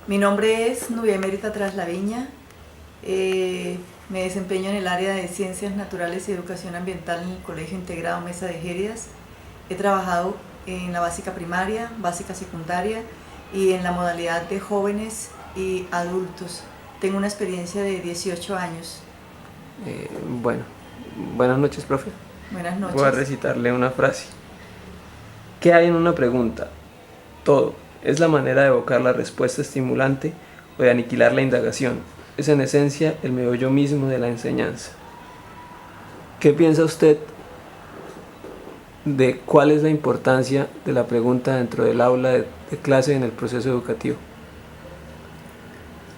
Mi nombre es Nubia Emérita Traslaviña. Me desempeño en el área de Ciencias Naturales y Educación Ambiental en el Colegio Integrado Mesa de Gélidas. He trabajado en la básica primaria, básica secundaria y en la modalidad de jóvenes y adultos. Tengo una experiencia de 18 años. Bueno, buenas noches, profe. Buenas noches. Voy a recitarle una frase. ¿Qué hay en una pregunta? Todo. Es la manera de evocar la respuesta estimulante o de aniquilar la indagación. Es en esencia el meollo mismo de la enseñanza. ¿Qué piensa usted de cuál es la importancia de la pregunta dentro del aula de clase en el proceso educativo?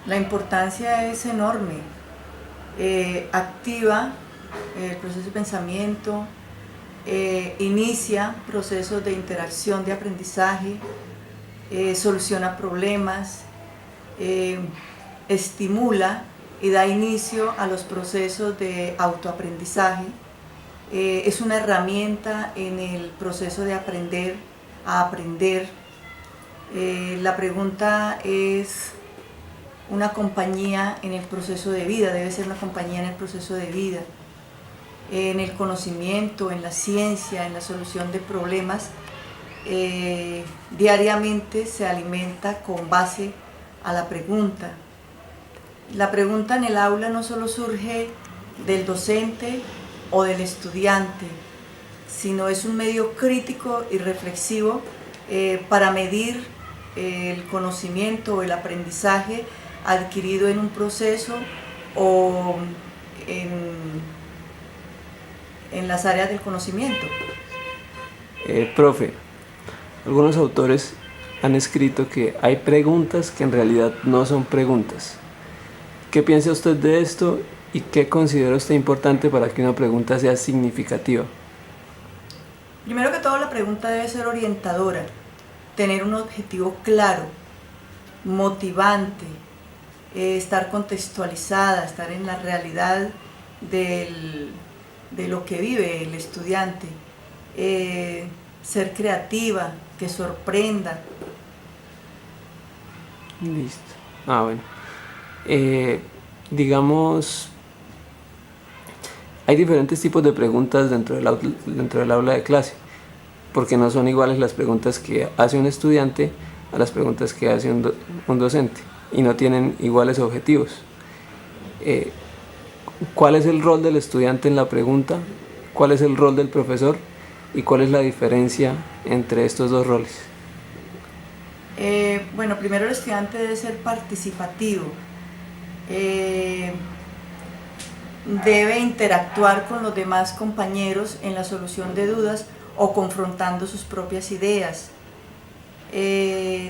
La importancia es enorme. Activa el proceso de pensamiento, inicia procesos de interacción, de aprendizaje, soluciona problemas, estimula y da inicio a los procesos de autoaprendizaje. Es una herramienta en el proceso de aprender a aprender. La pregunta es una compañía en el proceso de vida, debe ser una compañía en el proceso de vida, en el conocimiento, en la ciencia, en la solución de problemas. Diariamente se alimenta con base a la pregunta. La pregunta en el aula no solo surge del docente o del estudiante, sino es un medio crítico y reflexivo para medir el conocimiento o el aprendizaje adquirido en un proceso o en las áreas del conocimiento. Profe, algunos autores han escrito que hay preguntas que en realidad no son preguntas. ¿Qué piensa usted de esto y qué considera usted importante para que una pregunta sea significativa? Primero que todo, la pregunta debe ser orientadora, tener un objetivo claro, motivante, estar contextualizada, estar en la realidad de lo que vive el estudiante, ser creativa, que sorprenda. Listo. Bueno. Digamos, hay diferentes tipos de preguntas dentro del aula de clase, porque no son iguales las preguntas que hace un estudiante a las preguntas que hace un docente, y no tienen iguales objetivos. ¿Cuál es el rol del estudiante en la pregunta? ¿Cuál es el rol del profesor? ¿Y cuál es la diferencia entre estos dos roles? Bueno, primero el estudiante debe ser participativo. Debe interactuar con los demás compañeros en la solución de dudas o confrontando sus propias ideas.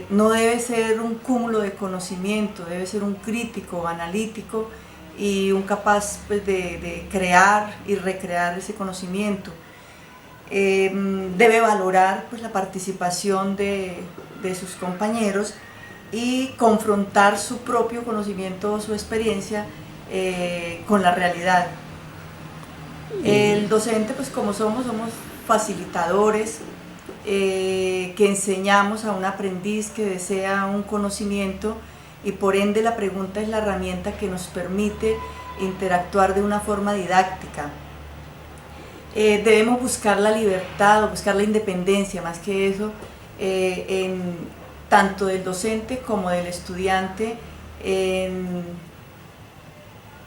No debe ser un cúmulo de conocimiento, debe ser un crítico, analítico y un capaz pues, de crear y recrear ese conocimiento. Debe valorar pues, la participación de sus compañeros y confrontar su propio conocimiento o su experiencia con la realidad. El docente, pues como somos facilitadores que enseñamos a un aprendiz que desea un conocimiento y por ende la pregunta es la herramienta que nos permite interactuar de una forma didáctica. Debemos buscar la libertad o buscar la independencia, más que eso, tanto del docente como del estudiante, en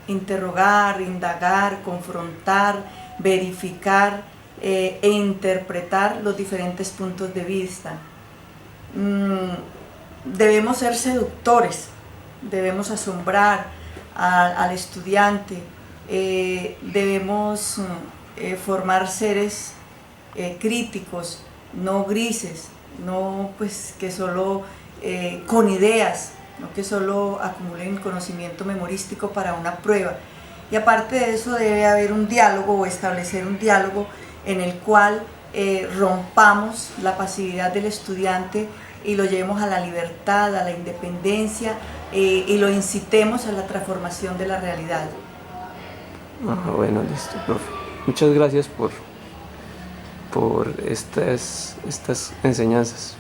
interrogar, indagar, confrontar, verificar e interpretar los diferentes puntos de vista. Debemos ser seductores, debemos asombrar al estudiante, debemos formar seres críticos, no grises, no pues que solo con ideas, no que solo acumulen conocimiento memorístico para una prueba. Y aparte de eso debe haber un diálogo o establecer un diálogo en el cual rompamos la pasividad del estudiante y lo llevemos a la libertad, a la independencia y lo incitemos a la transformación de la realidad. Bueno, listo, profe. Muchas gracias por estas enseñanzas.